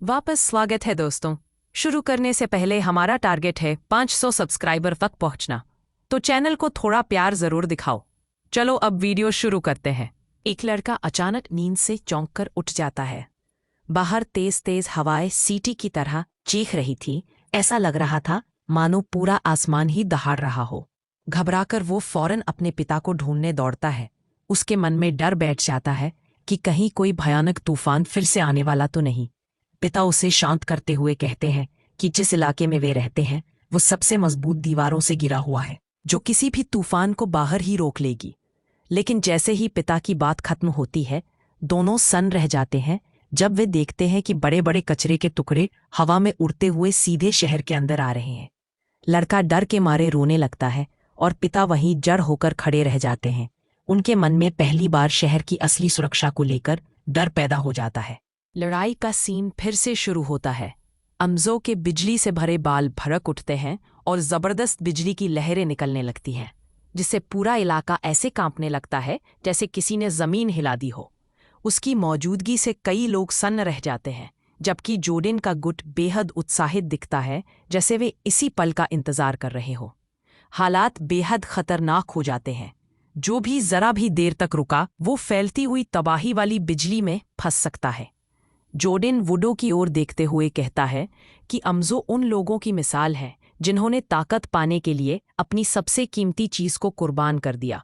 वापस स्वागत है दोस्तों। शुरू करने से पहले हमारा टारगेट है 500 सब्सक्राइबर तक पहुंचना, तो चैनल को थोड़ा प्यार जरूर दिखाओ। चलो अब वीडियो शुरू करते हैं। एक लड़का अचानक नींद से चौंक कर उठ जाता है। बाहर तेज तेज हवाएं सीटी की तरह चीख रही थी। ऐसा लग रहा था मानो पूरा आसमान ही दहाड़ रहा हो। घबराकर वो फौरन अपने पिता को ढूंढने दौड़ता है। उसके मन में डर बैठ जाता है कि कहीं कोई भयानक तूफान फिर से आने वाला तो नहीं। पिता उसे शांत करते हुए कहते हैं कि जिस इलाके में वे रहते हैं वो सबसे मजबूत दीवारों से घिरा हुआ है, जो किसी भी तूफान को बाहर ही रोक लेगी। लेकिन जैसे ही पिता की बात खत्म होती है, दोनों सन्न रह जाते हैं जब वे देखते हैं कि बड़े बड़े कचरे के टुकड़े हवा में उड़ते हुए सीधे शहर के अंदर आ रहे हैं। लड़का डर के मारे रोने लगता है और पिता वहीं जड़ होकर खड़े रह जाते हैं। उनके मन में पहली बार शहर की असली सुरक्षा को लेकर डर पैदा हो जाता है। लड़ाई का सीन फिर से शुरू होता है। अम्जो के बिजली से भरे बाल भड़क उठते हैं और जबरदस्त बिजली की लहरें निकलने लगती हैं, जिससे पूरा इलाका ऐसे कांपने लगता है जैसे किसी ने जमीन हिला दी हो। उसकी मौजूदगी से कई लोग सन्न रह जाते हैं, जबकि जोडेन का गुट बेहद उत्साहित दिखता है, जैसे वे इसी पल का इंतजार कर रहे हो। हालात बेहद खतरनाक हो जाते हैं। जो भी जरा भी देर तक रुका वो फैलती हुई तबाही वाली बिजली में फंस सकता है। जोडेन वुडो की ओर देखते हुए कहता है कि अम्जो उन लोगों की मिसाल है जिन्होंने ताकत पाने के लिए अपनी सबसे कीमती चीज को कुर्बान कर दिया,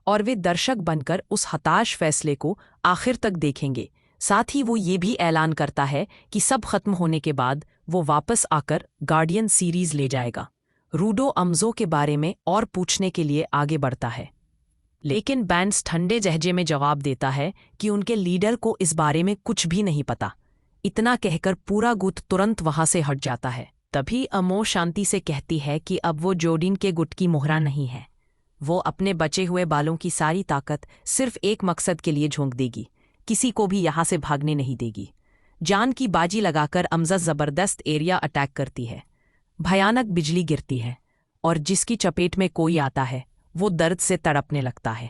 और वे दर्शक बनकर उस हताश फैसले को आखिर तक देखेंगे। साथ ही वो ये भी ऐलान करता है कि सब खत्म होने के बाद वो वापस आकर गार्डियन सीरीज ले जाएगा। रूडो अम्जो के बारे में और पूछने के लिए आगे बढ़ता है, लेकिन बैंड्स ठंडे लहजे में जवाब देता है कि उनके लीडर को इस बारे में कुछ भी नहीं पता। इतना कहकर पूरा गुट तुरंत वहां से हट जाता है। तभी अमो शांति से कहती है कि अब वो जोडिन के गुट की मोहरा नहीं है। वो अपने बचे हुए बालों की सारी ताकत सिर्फ एक मकसद के लिए झोंक देगी, किसी को भी यहां से भागने नहीं देगी। जान की बाजी लगाकर अम्जा जबरदस्त एरिया अटैक करती है। भयानक बिजली गिरती है और जिसकी चपेट में कोई आता है वो दर्द से तड़पने लगता है।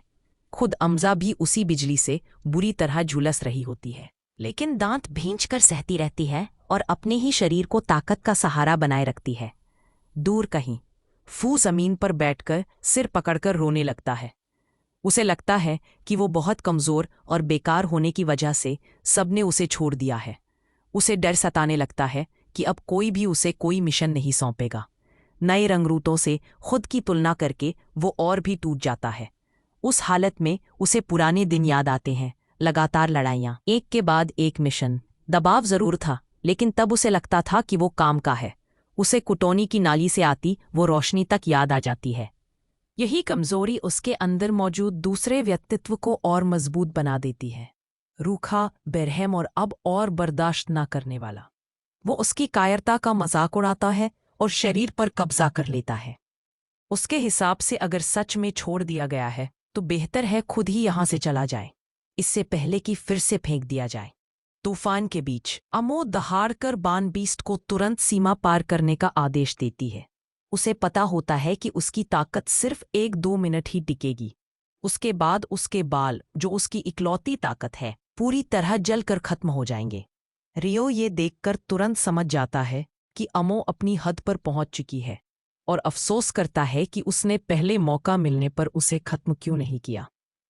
खुद अम्जा भी उसी बिजली से बुरी तरह झुलस रही होती है, लेकिन दांत भींचकर सहती रहती है और अपने ही शरीर को ताकत का सहारा बनाए रखती है। दूर कहीं फू जमीन पर बैठकर सिर पकड़कर रोने लगता है। उसे लगता है कि वो बहुत कमजोर और बेकार होने की वजह से सबने उसे छोड़ दिया है। उसे डर सताने लगता है कि अब कोई भी उसे कोई मिशन नहीं सौंपेगा। नए रंगरूटों से खुद की तुलना करके वो और भी टूट जाता है। उस हालत में उसे पुराने दिन याद आते हैं, लगातार लड़ाइयाँ, एक के बाद एक मिशन। दबाव जरूर था, लेकिन तब उसे लगता था कि वो काम का है। उसे कुटौनी की नाली से आती वो रोशनी तक याद आ जाती है। यही कमजोरी उसके अंदर मौजूद दूसरे व्यक्तित्व को और मजबूत बना देती है। रूखा, बेरहम और अब और बर्दाश्त न करने वाला। वो उसकी कायरता का मजाक उड़ाता है और शरीर पर कब्जा कर लेता है। उसके हिसाब से अगर सच में छोड़ दिया गया है तो बेहतर है खुद ही यहां से चला जाए, इससे पहले कि फिर से फेंक दिया जाए। तूफान के बीच अमो दहाड़कर बान बीस्ट को तुरंत सीमा पार करने का आदेश देती है। उसे पता होता है कि उसकी ताकत सिर्फ 1-2 मिनट ही टिकेगी। उसके बाद उसके बाल, जो उसकी इकलौती ताकत है, पूरी तरह जलकर खत्म हो जाएंगे। रियो ये देखकर तुरंत समझ जाता है कि अमो अपनी हद पर पहुंच चुकी है और अफसोस करता है कि उसने पहले मौका मिलने पर उसे खत्म क्यों नहीं किया।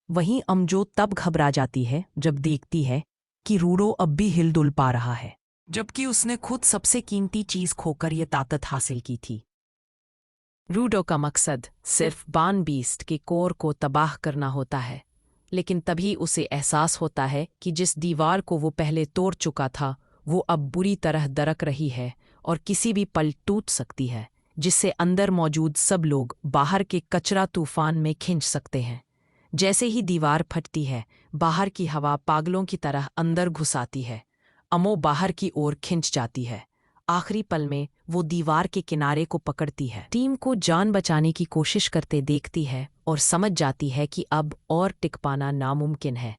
वहीं अमजो तब घबरा जाती है जब देखती है कि रूडो अब भी हिलडुल पा रहा है, जबकि उसने खुद सबसे कीमती चीज खोकर यह ताकत हासिल की थी। रूडो का मकसद सिर्फ बान बीस्ट के कोर को तबाह करना होता है, लेकिन तभी उसे एहसास होता है कि जिस दीवार को वो पहले तोड़ चुका था वो अब बुरी तरह दरक रही है और किसी भी पल टूट सकती है, जिससे अंदर मौजूद सब लोग बाहर के कचरा तूफान में खिंच सकते हैं। जैसे ही दीवार फटती है, बाहर की हवा पागलों की तरह अंदर घुस आती है। अमो बाहर की ओर खिंच जाती है। आखिरी पल में वो दीवार के किनारे को पकड़ती है, टीम को जान बचाने की कोशिश करते देखती है और समझ जाती है कि अब और टिक पाना नामुमकिन है।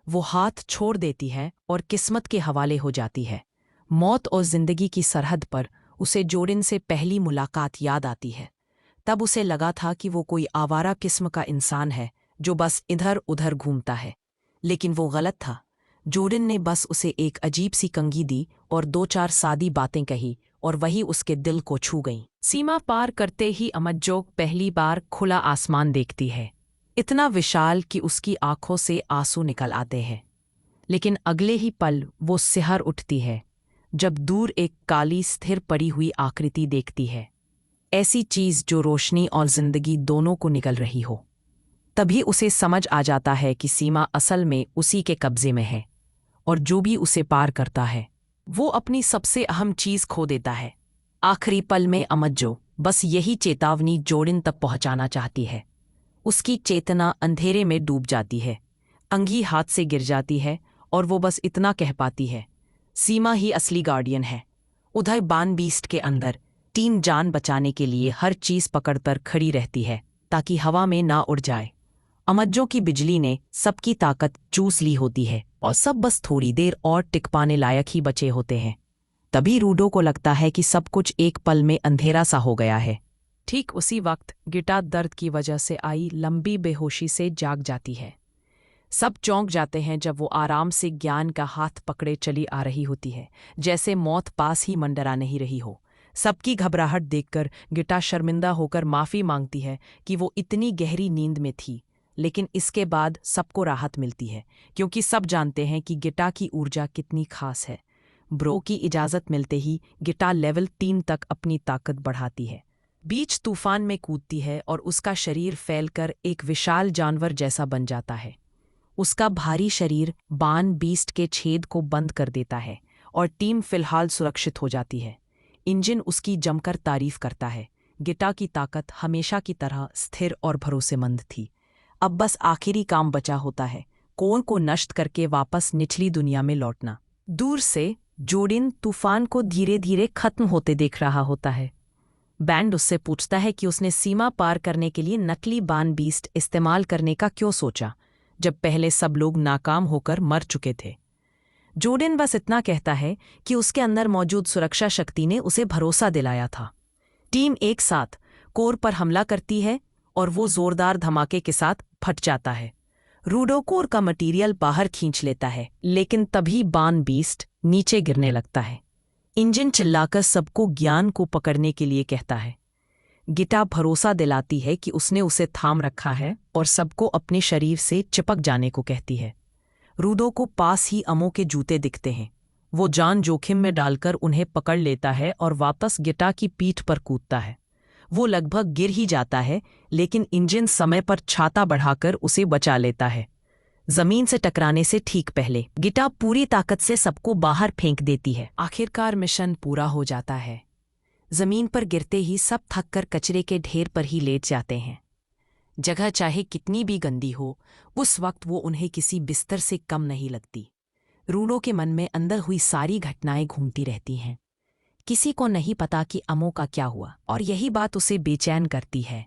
वो हाथ छोड़ देती है और किस्मत के हवाले हो जाती है। मौत और जिंदगी की सरहद पर उसे जोडिन से पहली मुलाकात याद आती है। तब उसे लगा था कि वो कोई आवारा किस्म का इंसान है जो बस इधर उधर घूमता है, लेकिन वो गलत था। जोर्डन ने बस उसे एक अजीब सी कंघी दी और 2-4 सादी बातें कही और वही उसके दिल को छू गईं। सीमा पार करते ही अमज्जो पहली बार खुला आसमान देखती है, इतना विशाल कि उसकी आंखों से आंसू निकल आते हैं। लेकिन अगले ही पल वो सिहर उठती है जब दूर एक काली स्थिर पड़ी हुई आकृति देखती है, ऐसी चीज जो रोशनी और जिंदगी दोनों को निगल रही हो। तभी उसे समझ आ जाता है कि सीमा असल में उसी के कब्जे में है और जो भी उसे पार करता है वो अपनी सबसे अहम चीज खो देता है। आखिरी पल में अमज्जो बस यही चेतावनी जोर्डन तक पहुंचाना चाहती है। उसकी चेतना अंधेरे में डूब जाती है, अंगी हाथ से गिर जाती है और वो बस इतना कह पाती है, सीमा ही असली गार्डियन है। उधर बान बीस्ट के अंदर टीम जान बचाने के लिए हर चीज पकड़कर खड़ी रहती है ताकि हवा में ना उड़ जाए। अमज्जो की बिजली ने सबकी ताकत चूस ली होती है और सब बस थोड़ी देर और टिक पाने लायक ही बचे होते हैं। तभी रूडो को लगता है कि सब कुछ एक पल में अंधेरा सा हो गया है। ठीक उसी वक्त गिटा दर्द की वजह से आई लंबी बेहोशी से जाग जाती है। सब चौंक जाते हैं जब वो आराम से ज्ञान का हाथ पकड़े चली आ रही होती है, जैसे मौत पास ही मंडरा नहीं रही हो। सबकी घबराहट देखकर गिटा शर्मिंदा होकर माफी मांगती है कि वो इतनी गहरी नींद में थी। लेकिन इसके बाद सबको राहत मिलती है क्योंकि सब जानते हैं कि गिटा की ऊर्जा कितनी खास है। ब्रो की इजाज़त मिलते ही गिटा लेवल 3 तक अपनी ताकत बढ़ाती है, बीच तूफान में कूदती है और उसका शरीर फैलकर एक विशाल जानवर जैसा बन जाता है। उसका भारी शरीर बान बीस्ट के छेद को बंद कर देता है और टीम फिलहाल सुरक्षित हो जाती है। इंजन उसकी जमकर तारीफ करता है। गिटा की ताकत हमेशा की तरह स्थिर और भरोसेमंद थी। अब बस आखिरी काम बचा होता है, कोर को नष्ट करके वापस निचली दुनिया में लौटना। दूर से जोर्डन तूफान को धीरे धीरे खत्म होते देख रहा होता है। बैंड उससे पूछता है कि उसने सीमा पार करने के लिए नकली बान बीस्ट इस्तेमाल करने का क्यों सोचा, जब पहले सब लोग नाकाम होकर मर चुके थे। जोर्डन बस इतना कहता है कि उसके अंदर मौजूद सुरक्षा शक्ति ने उसे भरोसा दिलाया था। टीम एक साथ कोर पर हमला करती है और वो जोरदार धमाके के साथ फट जाता है। रूडो कोर का मटेरियल बाहर खींच लेता है, लेकिन तभी बान बीस्ट नीचे गिरने लगता है। इंजन चिल्लाकर सबको ज्ञान को पकड़ने के लिए कहता है। गिटा भरोसा दिलाती है कि उसने उसे थाम रखा है और सबको अपने शरीर से चिपक जाने को कहती है। रूडो को पास ही अमो के जूते दिखते हैं। वो जान जोखिम में डालकर उन्हें पकड़ लेता है और वापस गिटा की पीठ पर कूदता है। वो लगभग गिर ही जाता है, लेकिन इंजन समय पर छाता बढ़ाकर उसे बचा लेता है। जमीन से टकराने से ठीक पहले गिटा पूरी ताकत से सबको बाहर फेंक देती है। आखिरकार मिशन पूरा हो जाता है। जमीन पर गिरते ही सब थककर कचरे के ढेर पर ही लेट जाते हैं। जगह चाहे कितनी भी गंदी हो, उस वक्त वो उन्हें किसी बिस्तर से कम नहीं लगती। रूडो के मन में अंदर हुई सारी घटनाएं घूमती रहती हैं। किसी को नहीं पता कि अमो का क्या हुआ और यही बात उसे बेचैन करती है।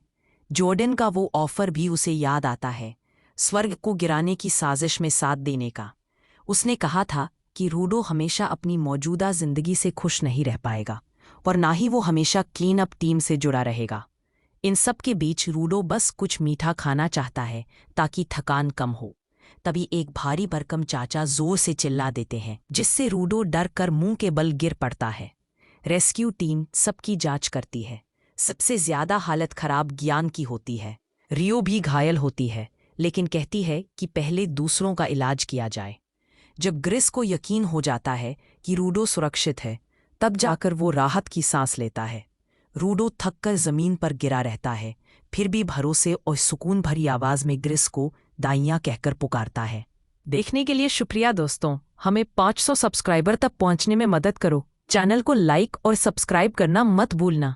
जोर्डन का वो ऑफर भी उसे याद आता है, स्वर्ग को गिराने की साजिश में साथ देने का। उसने कहा था कि रूडो हमेशा अपनी मौजूदा जिंदगी से खुश नहीं रह पाएगा और ना ही वो हमेशा क्लीन अप टीम से जुड़ा रहेगा। इन सब के बीच रूडो बस कुछ मीठा खाना चाहता है ताकि थकान कम हो। तभी एक भारी भरकम चाचा जोर से चिल्ला देते हैं, जिससे रूडो डर कर मुंह के बल गिर पड़ता है। रेस्क्यू टीम सबकी जांच करती है। सबसे ज्यादा हालत खराब ज्ञान की होती है। रियो भी घायल होती है, लेकिन कहती है कि पहले दूसरों का इलाज किया जाए। जब ग्रिस को यकीन हो जाता है कि रूडो सुरक्षित है, तब जाकर वो राहत की सांस लेता है। रूडो थककर जमीन पर गिरा रहता है, फिर भी भरोसे और सुकून भरी आवाज में ग्रिस को दाइयां कहकर पुकारता है। देखने के लिए शुक्रिया दोस्तों। हमें 500 सब्सक्राइबर तक पहुंचने में मदद करो। चैनल को लाइक और सब्सक्राइब करना मत भूलना।